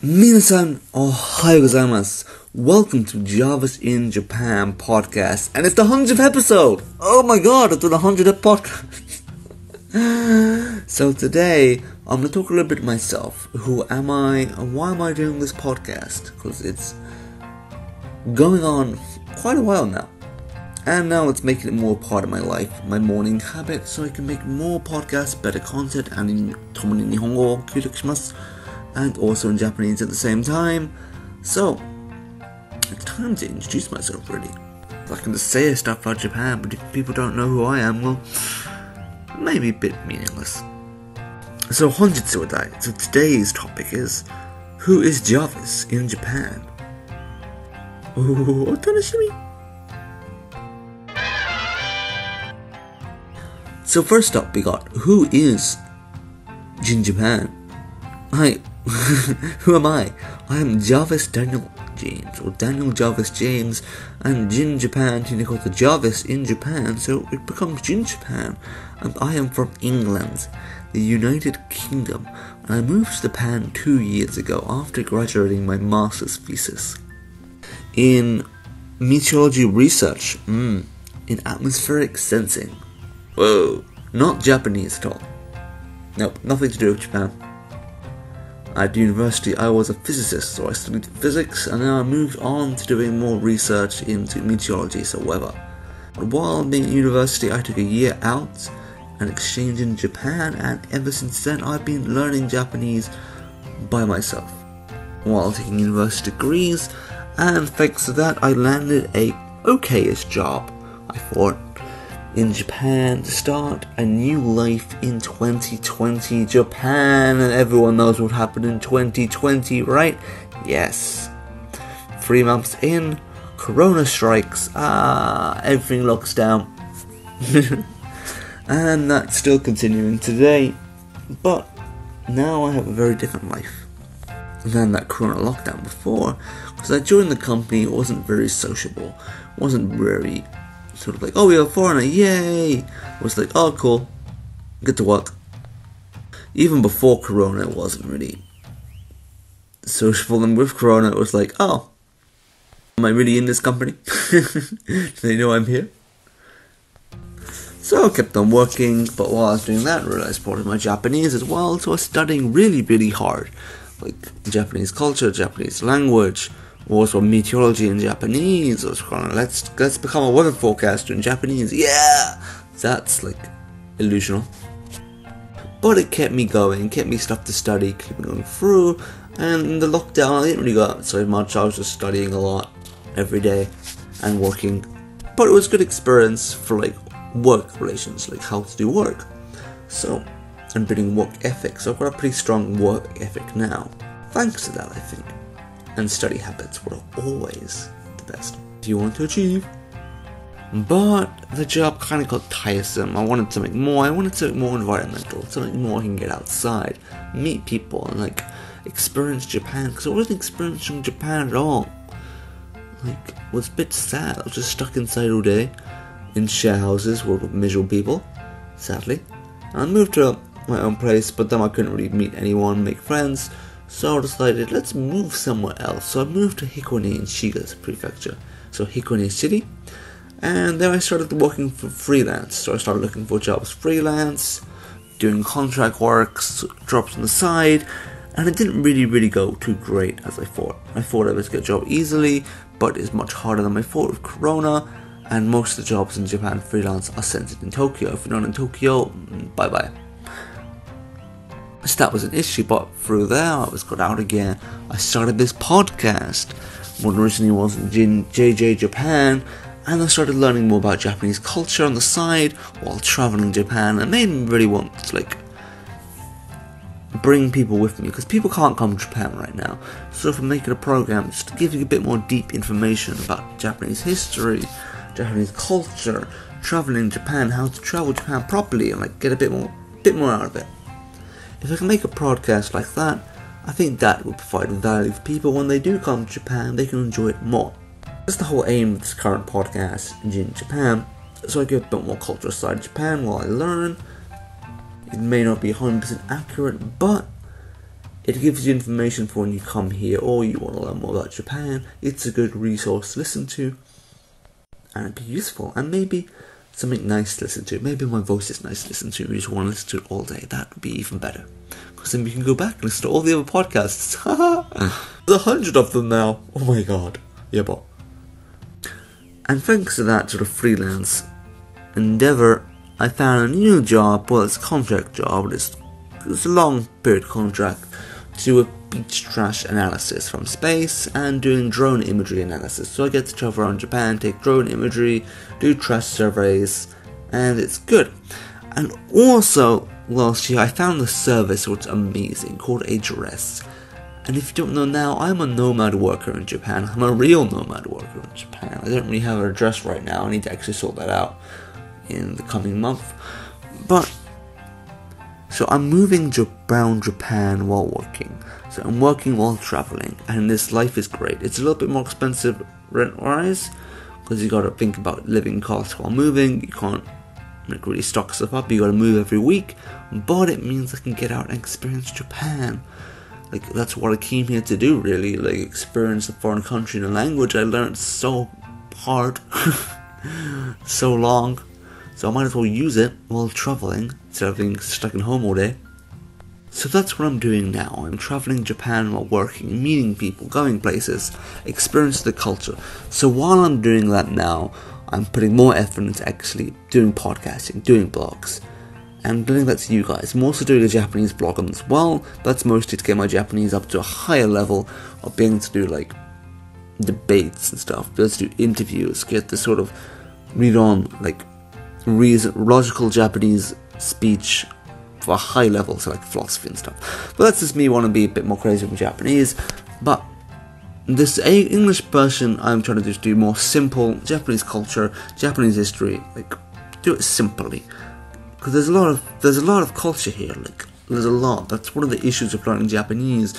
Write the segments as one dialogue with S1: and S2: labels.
S1: Minasan ohayou gozaimasu. Welcome to Jarvis in Japan podcast, and it's the 100th episode. Oh my god, it's the 100th podcast. So today, I'm going to talk a little bit myself. Who am I, and why am I doing this podcast? Because it's going on quite a while now. And now it's making it more part of my life, my morning habit, so I can make more podcasts, better content, and in tomoni nihongo o kyūtoku shimasu. And also in Japanese at the same time. So, it's time to introduce myself really. I can just say stuff about Japan, but if people don't know who I am, well, maybe a bit meaningless. So, honjitsu wadai. So today's topic is, who is Jarvis in Japan? Oh, otanashimi. So first up, we got, who is JinJapan? Who am I? I am Jarvis Daniel James, or Daniel Jarvis James, and JinJapan Hinikoto Jarvis in Japan, so it becomes JinJapan, and I am from England, the United Kingdom, and I moved to Japan 2 years ago after graduating my master's thesis in meteorology research, in atmospheric sensing. Whoa, not Japanese at all. Nope, nothing to do with Japan. At university, I was a physicist, so I studied physics, and then I moved on to doing more research into meteorology, so weather. But while being at university, I took a year out, an exchange in Japan, and ever since then, I've been learning Japanese by myself, while taking university degrees, and thanks to that, I landed a okayish job, I thought, in Japan to start a new life in 2020 Japan, and everyone knows what happened in 2020, right? Yes. 3 months in, Corona strikes, everything locks down. And that's still continuing today, but now I have a very different life than that Corona lockdown before, because I joined the company, it wasn't very sociable, wasn't very sort of like, oh, you're a foreigner, yay! It was like, oh, cool, get to work. Even before Corona, it wasn't really sociable, and with Corona, it was like, oh, am I really in this company? Do they know I'm here? So I kept on working, but while I was doing that, I realized part of my Japanese as well, so I was studying really, really hard. Like, Japanese culture, Japanese language, also meteorology in Japanese. I was kind of, let's become a weather forecaster in Japanese. Yeah, that's like illusional. But it kept me going, kept me stuff to study, kept me going through. And in the lockdown, I didn't really go outside much. I was just studying a lot every day and working. But it was a good experience for like work relations, like how to do work. So, and building work ethic. So I've got a pretty strong work ethic now, thanks to that, I think. And study habits were always the best if you want to achieve. But the job kind of got tiresome. I wanted something more. I wanted something more environmental, something more I can get outside, meet people, and like experience Japan. Because I wasn't experiencing Japan at all. Like, it was a bit sad. I was just stuck inside all day in share houses with miserable people, sadly. And I moved to my own place, but then I couldn't really meet anyone, make friends. So I decided, let's move somewhere else. So I moved to Hikone in Shiga Prefecture, so Hikone City. And then I started working for freelance. So I started looking for jobs freelance, doing contract works, jobs on the side, and it didn't really go too great as I thought. I thought I would get a job easily, but it's much harder than I thought with Corona, and most of the jobs in Japan freelance are centered in Tokyo. If you're not in Tokyo, bye-bye. So that was an issue, but through there I was got out again. I started this podcast. What originally was JJ Japan, and I started learning more about Japanese culture on the side while traveling Japan, and made me really want to like bring people with me, because people can't come to Japan right now. So if I'm making a program just to give you a bit more deep information about Japanese history, Japanese culture, traveling Japan, how to travel Japan properly, and like get a bit more out of it. If I can make a podcast like that, I think that will provide value for people when they do come to Japan, they can enjoy it more. That's the whole aim of this current podcast, JinJapan, so I get a bit more cultural side of Japan while I learn. It may not be 100% accurate, but It gives you information for when you come here or you want to learn more about Japan. It's a good resource to listen to, and it'd be useful, and maybe something nice to listen to. Maybe my voice is nice to listen to, you just want to listen to it all day. That would be even better, because then we can go back and listen to all the other podcasts. There's 100 of them now. Oh my god. Yeah, but. And thanks to that sort of freelance endeavour, I found a new job. Well, it's a contract job. It's a long period contract to do a beach trash analysis from space and doing drone imagery analysis. So I get to travel around Japan, take drone imagery, do trash surveys, and it's good. And also, last year I found a service which is amazing called Jarvis. And if you don't know now, I'm a nomad worker in Japan. I'm a real nomad worker in Japan. I don't really have an address right now. I need to actually sort that out in the coming month. But, so I'm moving around Japan while working. So I'm working while traveling, and this life is great. It's a little bit more expensive rent-wise, because you gotta think about living costs while moving. You can't really stock stuff up. You gotta move every week, but it means I can get out and experience Japan. Like, that's what I came here to do, really. Like, experience a foreign country and a language I learned so hard, so long. So I might as well use it while traveling, instead of being stuck in home all day. So that's what I'm doing now. I'm traveling Japan while working, meeting people, going places, experiencing the culture. So while I'm doing that now, I'm putting more effort into actually doing podcasting, doing blogs, and getting that to you guys. I'm also doing a Japanese blog on as well. That's mostly to get my Japanese up to a higher level of being able to do like debates and stuff, be able to do interviews, get this sort of read on like logical Japanese speech for a high level, so like philosophy and stuff. But that's just me wanting to be a bit more crazy with Japanese. But this English version, I'm trying to just do more simple Japanese culture, Japanese history, like do it simply. Because there's a lot of culture here, like there's a lot. That's one of the issues of learning Japanese.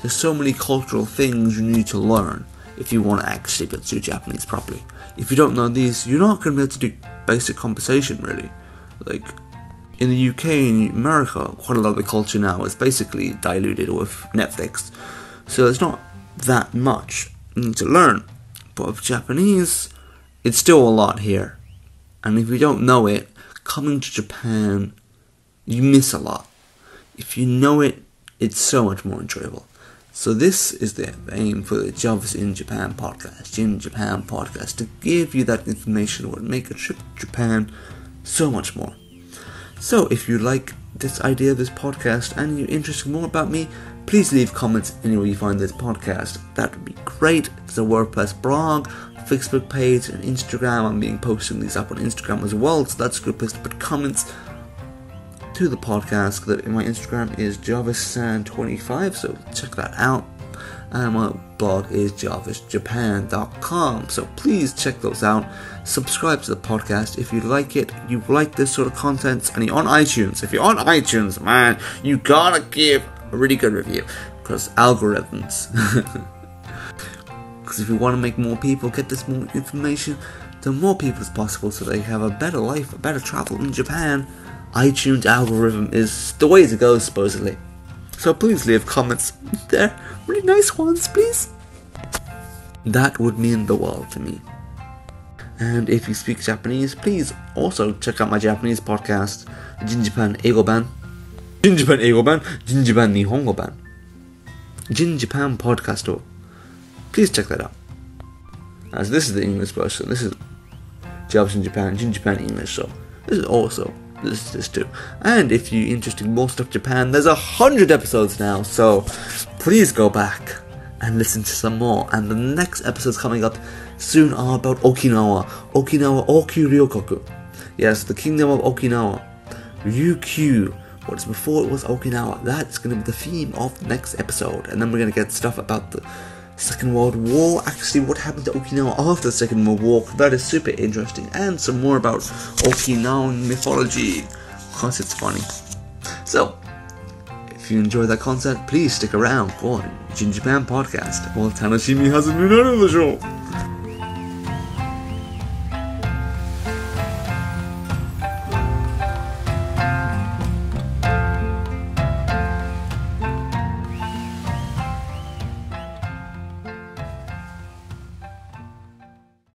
S1: There's so many cultural things you need to learn if you want to actually be able to do Japanese properly. If you don't know these, you're not going to be able to do basic conversation, really. Like, in the UK and America, quite a lot of the culture now is basically diluted with Netflix. So there's not that much you need to learn. But with Japanese, it's still a lot here. And if you don't know it, coming to Japan, you miss a lot. If you know it, it's so much more enjoyable. So this is the aim for the Jarvis in Japan podcast, JinJapan podcast, to give you that information that would make a trip to Japan so much more. So if you like this idea of this podcast and you're interested more about me, please leave comments anywhere you find this podcast. That would be great. There's a WordPress blog, Facebook page, and Instagram. I'm being posting these up on Instagram as well, so that's a good place to put comments to the podcast. That my Instagram is JarvisSan25, so check that out. And my blog is jarvisjapan.com, so please check those out. Subscribe to the podcast if you like it, you like this sort of content, and you're on iTunes. If you're on iTunes, man, you gotta give a really good review, because algorithms. Because if you want to make more people get this more information to more people as possible, so they have a better life, a better travel in Japan, iTunes algorithm is the way to go, supposedly. So please leave comments. They're really nice ones, please. That would mean the world to me. And if you speak Japanese, please also check out my Japanese podcast, JinJapan Eigo Ban. JinJapan Eigo Ban, JinJapan Nihongo Ban. JinJapan Podcast. Please check that out. As this is the English version, this is Jarvis in Japan, JinJapan English, so this is also this too. And if you're interested in more stuff Japan, there's 100 episodes now, so please go back and listen to some more. And the next episodes coming up soon are about Okinawa. Okinawa Oku-ryokoku. Yes, the kingdom of Okinawa. Ryukyu. What is before it was Okinawa. That's going to be the theme of the next episode. And then we're going to get stuff about the Second World War, actually what happened to Okinawa after the Second World War. That is super interesting, and some more about Okinawan mythology, because it's funny. So, if you enjoy that content, please stick around for JinJapan podcast. お楽しみはずみなるでしょう。